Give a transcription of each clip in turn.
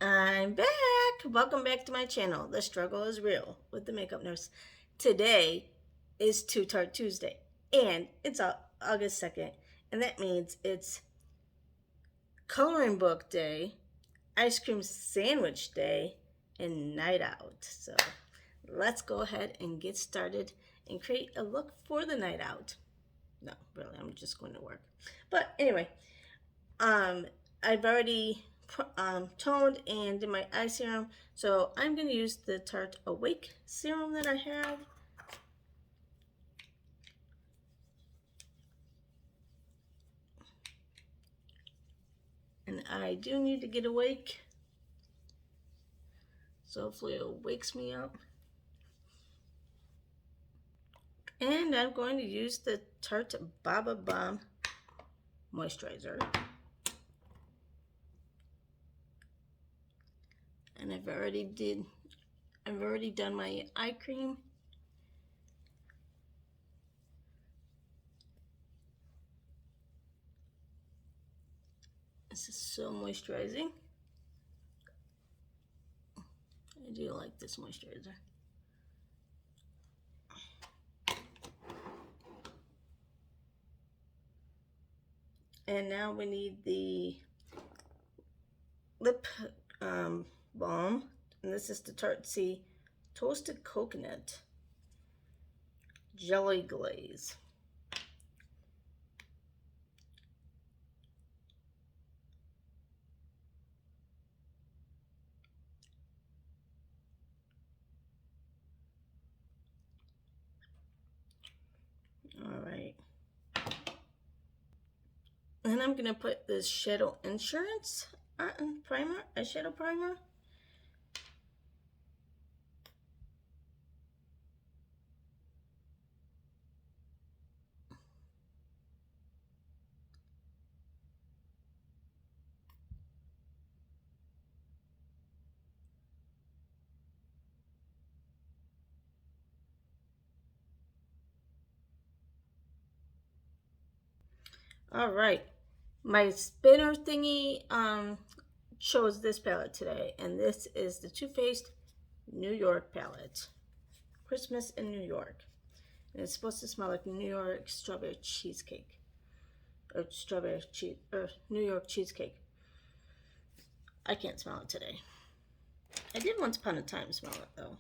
I'm back. Welcome back to my channel. The struggle is real with the makeup nurse. Today is Tarte Tuesday, and it's August 2nd, and that means it's coloring book day, ice cream sandwich day, and night out. So let's go ahead and get started and create a look for the night out. No, really, I'm just going to work. But anyway, um, I've already toned and did my eye serum, so I'm going to use the Tarte Awake serum that I have. And I do need to get awake, so hopefully it wakes me up. And I'm going to use the Tarte Baba Balm moisturizer. And I've already done my eye cream. This is so moisturizing. I do like this moisturizer. And now we need the lip balm, and this is the Tarte Toasted Coconut Jelly Glaze. Alright. And I'm going to put this Shadow Insurance primer, eyeshadow primer. All right, my spinner thingy chose this palette today, and this is the Too Faced New York palette, Christmas in New York, and it's supposed to smell like New York strawberry cheesecake, or New York cheesecake. I can't smell it today. I did once upon a time smell it though.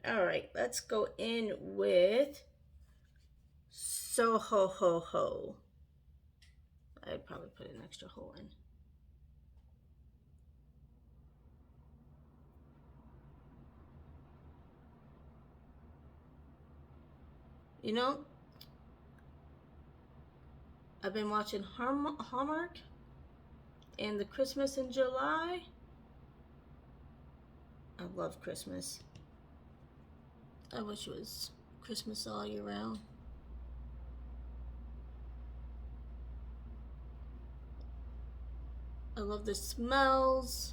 All right, let's go in with So Ho Ho Ho. I'd probably put an extra hole in. You know, I've been watching Hallmark and the Christmas in July. I love Christmas. I wish it was Christmas all year round. I love the smells.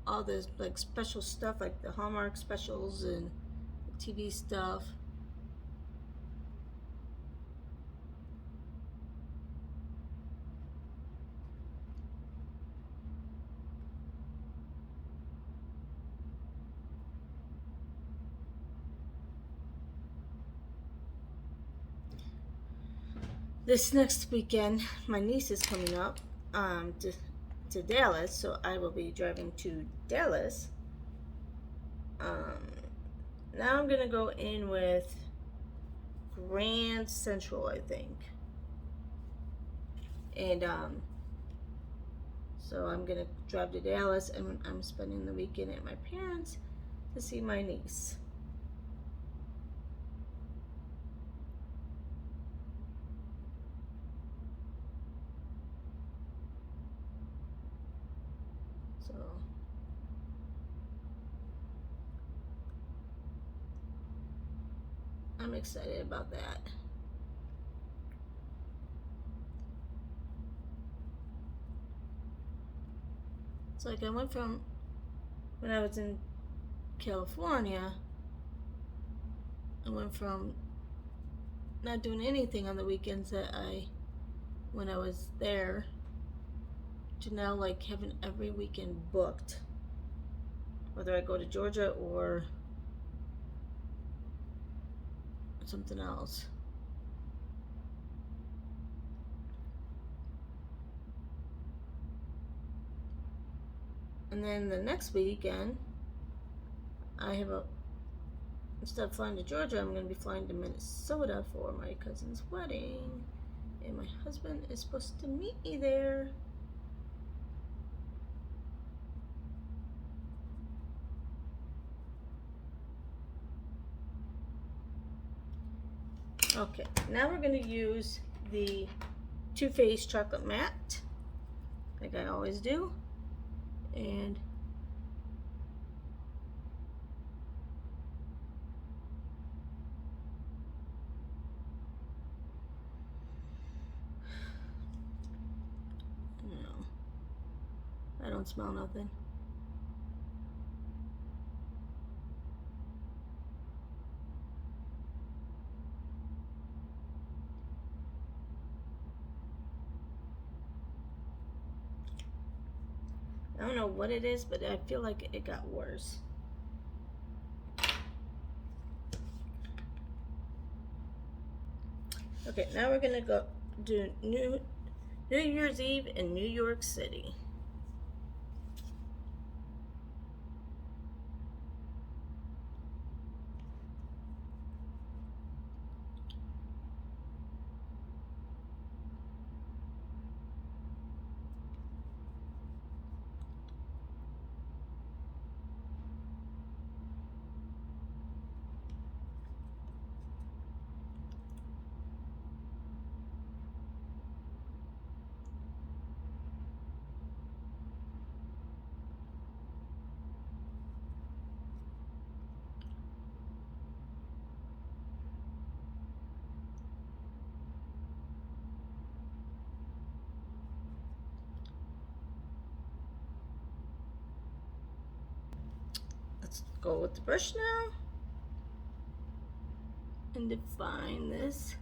All this like special stuff, like the Hallmark specials and TV stuff. This next weekend, my niece is coming up to Dallas, so I will be driving to Dallas. Now I'm gonna go in with Grand Central, I think, and so I'm gonna drive to Dallas, and I'm spending the weekend at my parents' to see my niece. So I'm excited about that. It's like I went from when I was in California, I went from not doing anything on the weekends that I when I was there to now like having every weekend booked, whether I go to Georgia or something else. And then the next weekend, I have a, instead of flying to Georgia, I'm going to be flying to Minnesota for my cousin's wedding. And my husband is supposed to meet me there. Okay, now we're going to use the Too Faced Chocolate Matte, like I always do. And no, I don't smell nothing. I don't know what it is, but I feel like it got worse. Okay, now we're gonna go do New Year's Eve in New York City. Let's go with the brush now and define this.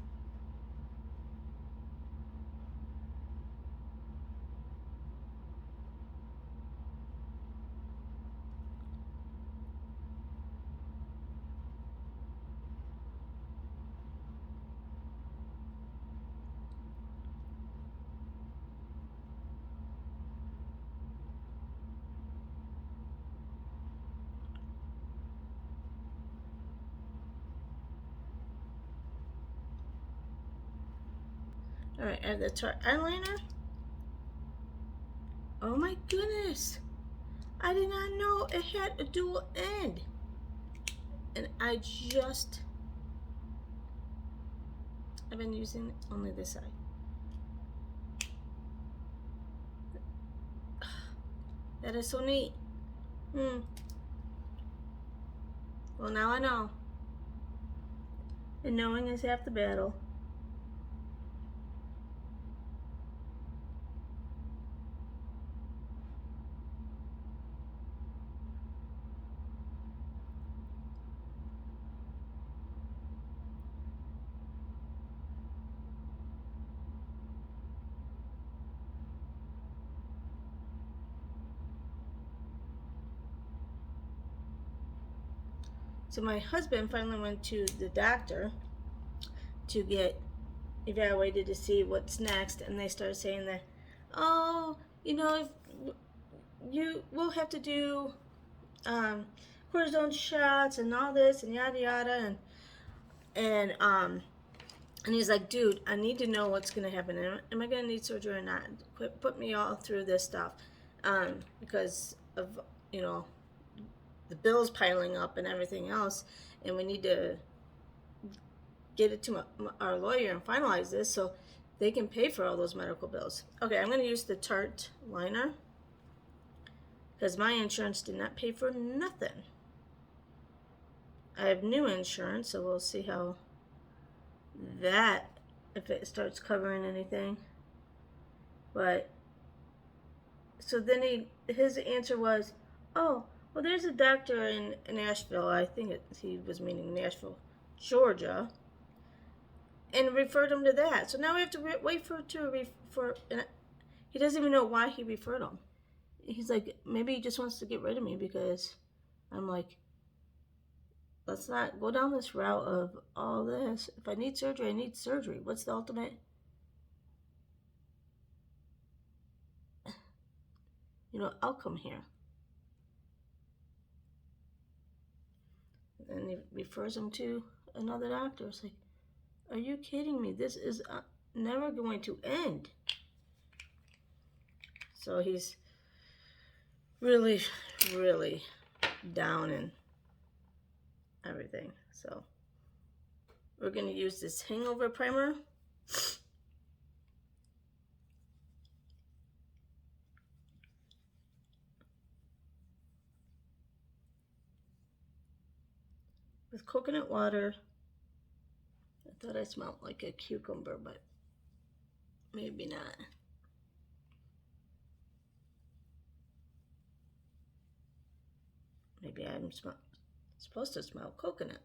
All right, I have the Tarte Eyeliner. Oh my goodness. I did not know it had a dual end. And I've been using only this side. That is so neat. Well, now I know. And knowing is half the battle. So my husband finally went to the doctor to get evaluated to see what's next, and they started saying that, oh, you know, we'll have to do cortisone shots and all this and yada yada, and he's like, dude, I need to know what's gonna happen. Am I gonna need surgery or not? Quit put me all through this stuff, because of, you know, the bills piling up and everything else, and we need to get it to our lawyer and finalize this so they can pay for all those medical bills. Okay, I'm going to use the Tarte liner because my insurance did not pay for nothing. I have new insurance, so we'll see how that, if it starts covering anything. But so then his answer was, oh, well, there's a doctor in Nashville. I think he was meaning Nashville, Georgia. and referred him to that. So now we have to wait for and he doesn't even know why he referred him. He's like, maybe he just wants to get rid of me because I'm like, let's not go down this route of all this. If I need surgery, I need surgery. What's the ultimate, outcome here? And he refers him to another doctor. It's like, are you kidding me? This is never going to end. So he's really, really down and everything. So we're going to use this Hangover Primer. With coconut water. I thought I smelled like a cucumber, but maybe not. Maybe I'm supposed to smell coconut.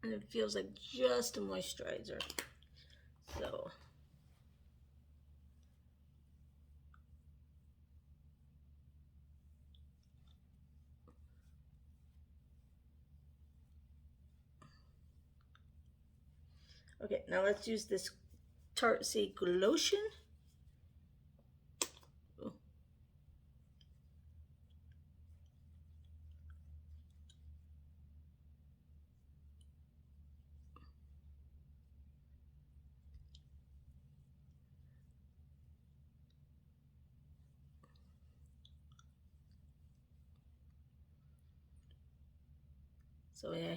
And it feels like just a moisturizer. So okay, now let's use this Tarte lotion. So yeah,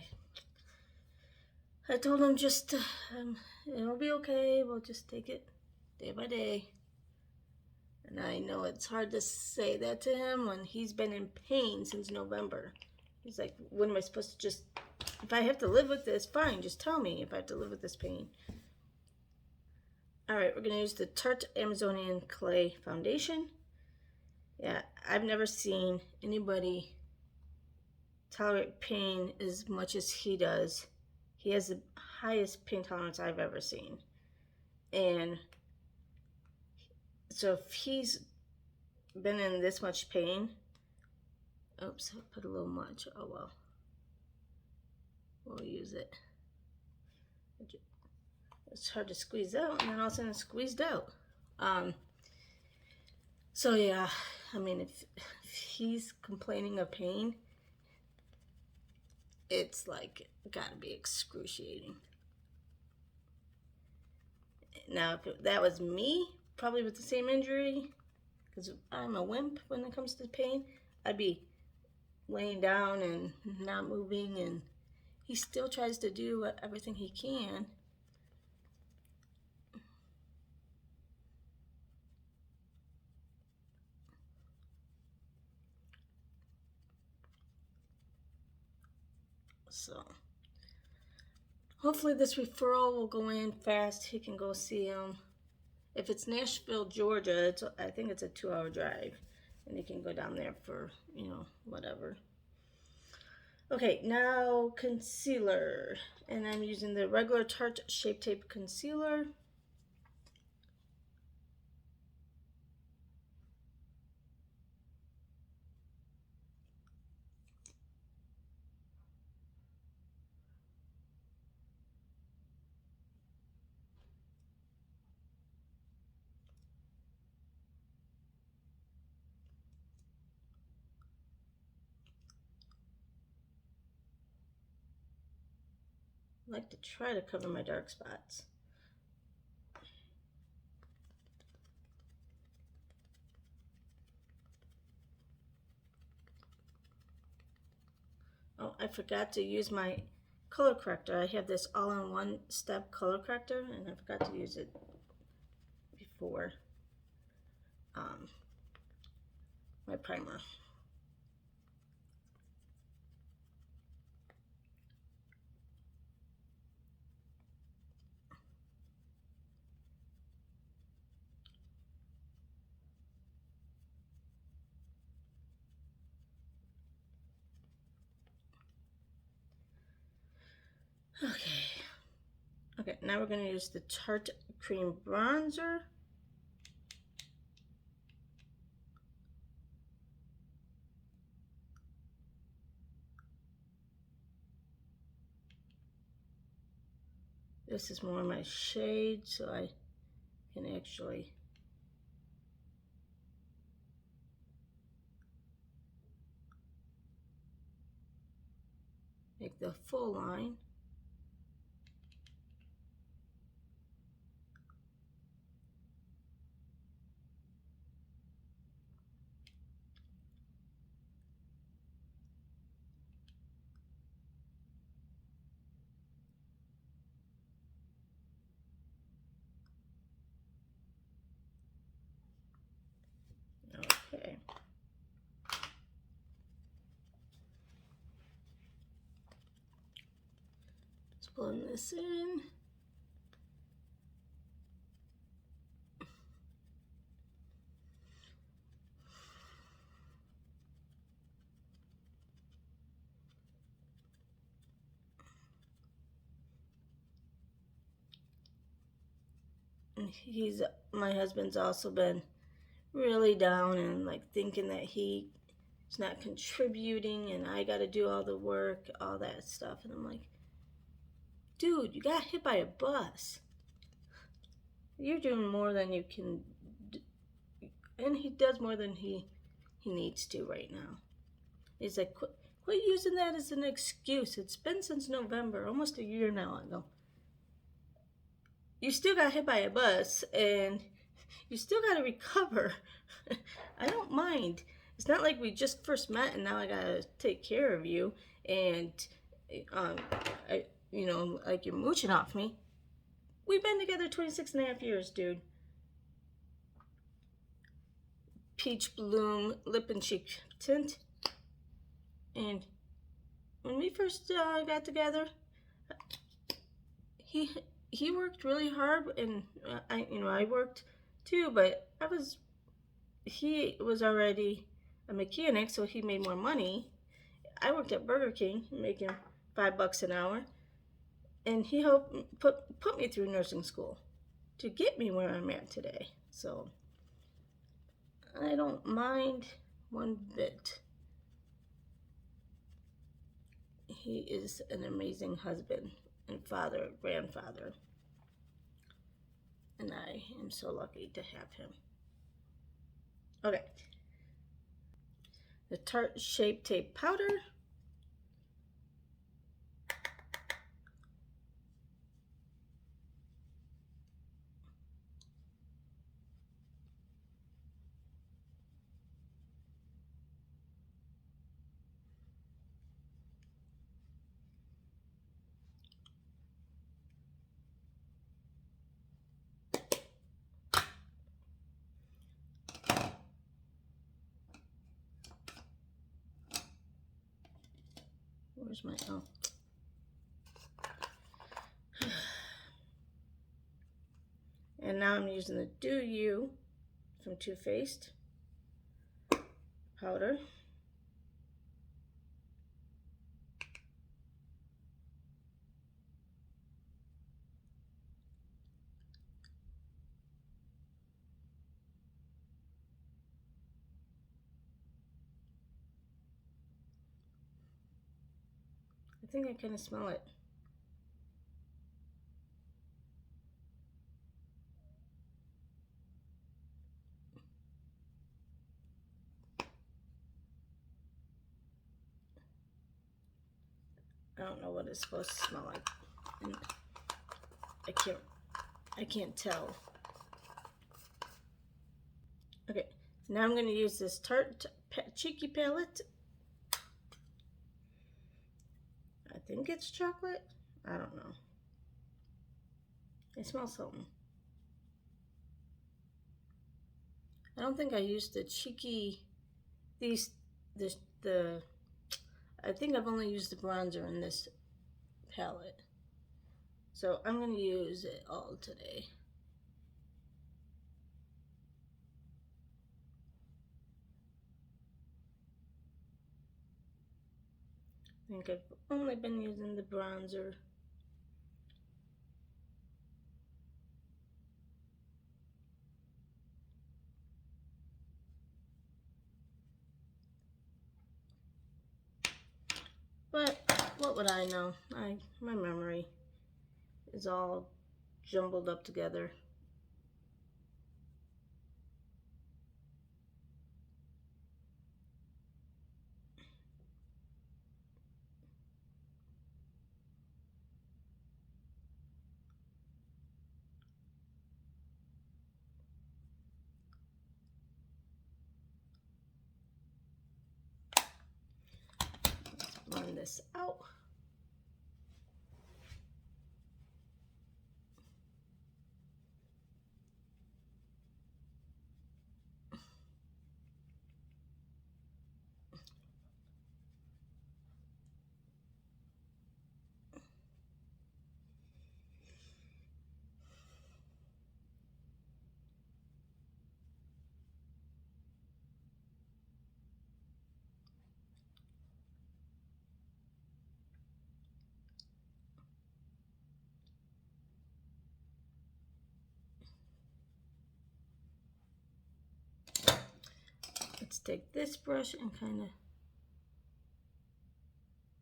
I told him just it'll be okay. We'll just take it day by day. And I know it's hard to say that to him when he's been in pain since November. He's like, when am I supposed to just, if I have to live with this, fine, just tell me if I have to live with this pain. All right, we're going to use the Tarte Amazonian Clay Foundation. Yeah, I've never seen anybody tolerate pain as much as he does. He has the highest pain tolerance I've ever seen. And so if he's been in this much pain, oops, I put a little much, oh well. We'll use it. It's hard to squeeze out, and then all of a sudden it's squeezed out. So yeah, I mean, if he's complaining of pain, it's like gotta be excruciating. Now, if that was me, probably with the same injury, because I'm a wimp when it comes to pain, I'd be laying down and not moving, and he still tries to do everything he can. So hopefully this referral will go in fast. He can go see him. If it's Nashville, Georgia, I think it's a 2-hour drive. And he can go down there for, whatever. Okay, now concealer. And I'm using the regular Tarte Shape Tape Concealer. I like to try to cover my dark spots. Oh, I forgot to use my color corrector. I have this all-in-one step color corrector, and I forgot to use it before my primer. Okay. Okay, now we're going to use the Tarte Cream Bronzer. This is more my shade, so I can actually make the full line. Okay. Let's blend this in. My husband's also been really down and like thinking that he's not contributing and I got to do all the work, all that stuff. And I'm like, dude, you got hit by a bus. You're doing more than you can do. And he does more than he needs to right now. He's like, quit using that as an excuse. It's been since November, almost a year now. I go, you still got hit by a bus and you still got to recover. I don't mind. It's not like we just first met and now I got to take care of you and, um, like you're mooching off me. We've been together 26 and a half years, dude. Peach Bloom Lip and Cheek Tint. And when we first got together, he worked really hard, and I worked too. But he was already a mechanic, so he made more money. I worked at Burger King, making $5 an hour, and he helped put me through nursing school to get me where I'm at today. So I don't mind one bit. He is an amazing husband and father, grandfather, and I am so lucky to have him. Okay, the Tarte Shape Tape Powder. Where's my, oh. And now I'm using the Do You from Too Faced powder. I think I kind of smell it. I don't know what it's supposed to smell like. And I can't tell. Okay, now I'm going to use this Tarte Cheeky palette. I think it's chocolate. I don't know. It smells something. I don't think I used the cheeky, I think I've only used the bronzer in this palette. So I'm going to use it all today. I think I've only been using the bronzer what would I know? My memory is all jumbled up together. Let's blend this out. Let's take this brush and kind of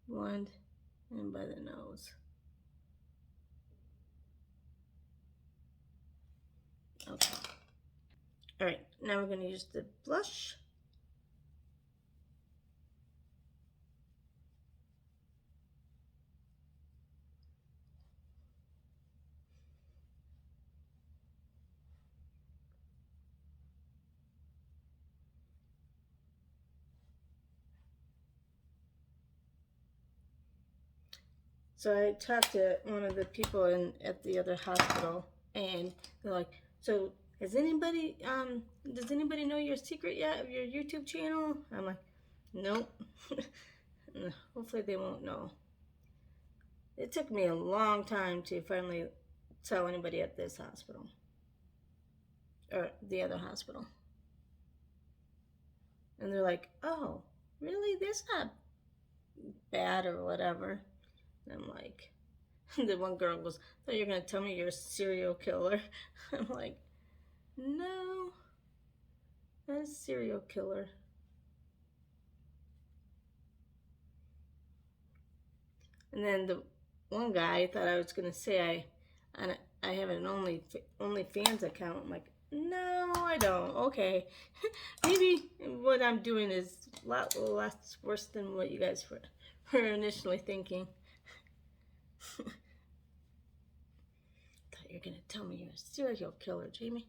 blend in by the nose. Okay. All right, now we're going to use the blush. So I talked to one of the people at the other hospital, and they're like, "So does anybody know your secret yet of your YouTube channel?" I'm like, "Nope." Hopefully they won't know. It took me a long time to finally tell anybody at this hospital or the other hospital, and they're like, "Oh, really? That's not bad or whatever." And I'm like, the one girl goes, "So you're gonna tell me you're a serial killer?" I'm like, "No, not a serial killer." And then the one guy thought I was gonna say I have an OnlyFans account. I'm like, "No, I don't." Okay, maybe what I'm doing is a lot less worse than what you guys were initially thinking. Thought you're gonna tell me you're a serial killer, Jamie.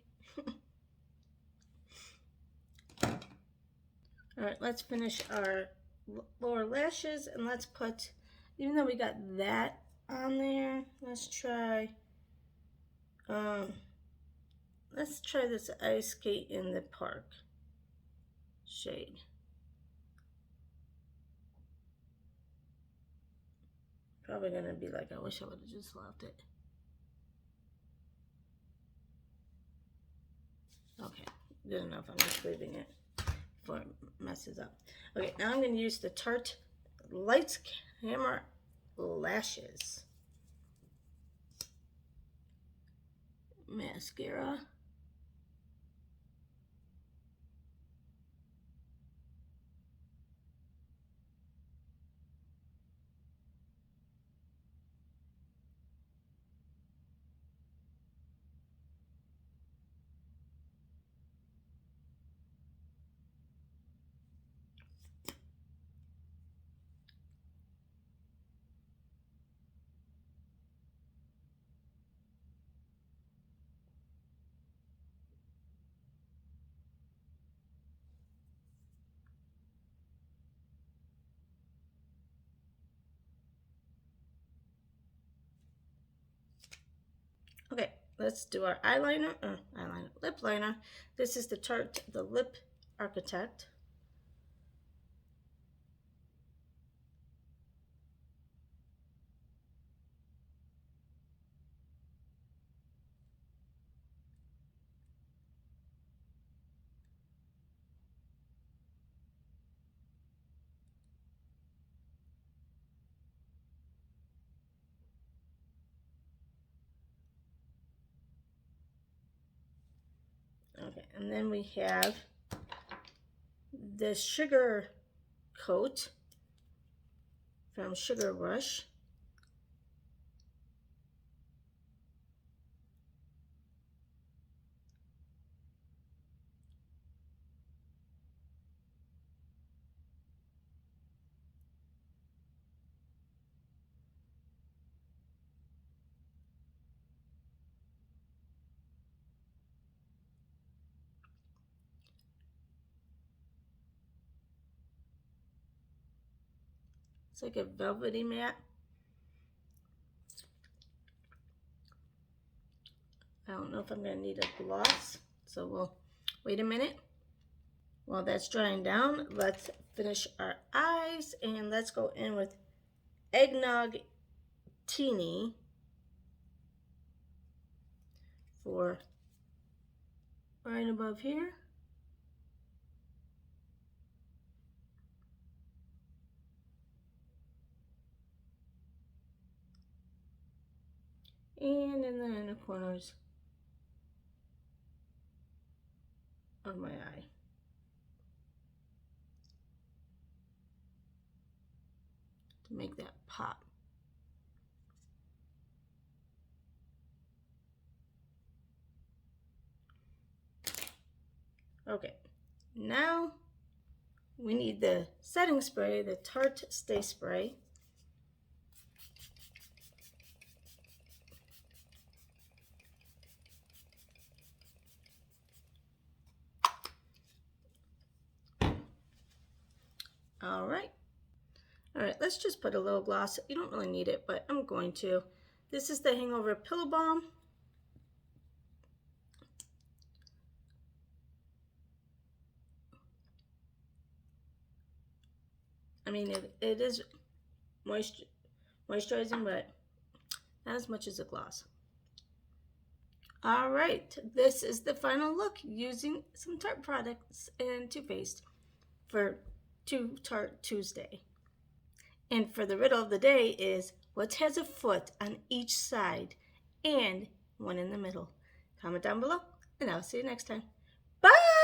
All right, let's finish our lower lashes, and let's put, even though we got that on there, let's try this Ice Skate in the Park shade. Probably gonna be like, I wish I would have just left it. Okay, good enough. I'm just leaving it before it messes up. Okay, now I'm gonna use the Tarte Lights Camera Lashes mascara. Okay, let's do our lip liner. This is the Tarte, the Lip Architect. Okay, and then we have the Sugar Coat from Sugar Rush. It's like a velvety matte. I don't know if I'm going to need a gloss, so we'll wait a minute. While that's drying down, let's finish our eyes, and let's go in with Eggnog Teeny for right above here. And in the inner corners of my eye. To make that pop. Okay, now we need the setting spray, the Tarte Stay Spray. All right, let's just put a little gloss. You don't really need it, but I'm going to. This is the Hangover Pillow Balm. I mean, it is moisturizing, but not as much as a gloss. All right, this is the final look using some Tarte products and Too Faced for Tarte Tuesday. And for the riddle of the day is, what has a foot on each side and one in the middle? Comment down below, and I'll see you next time. Bye!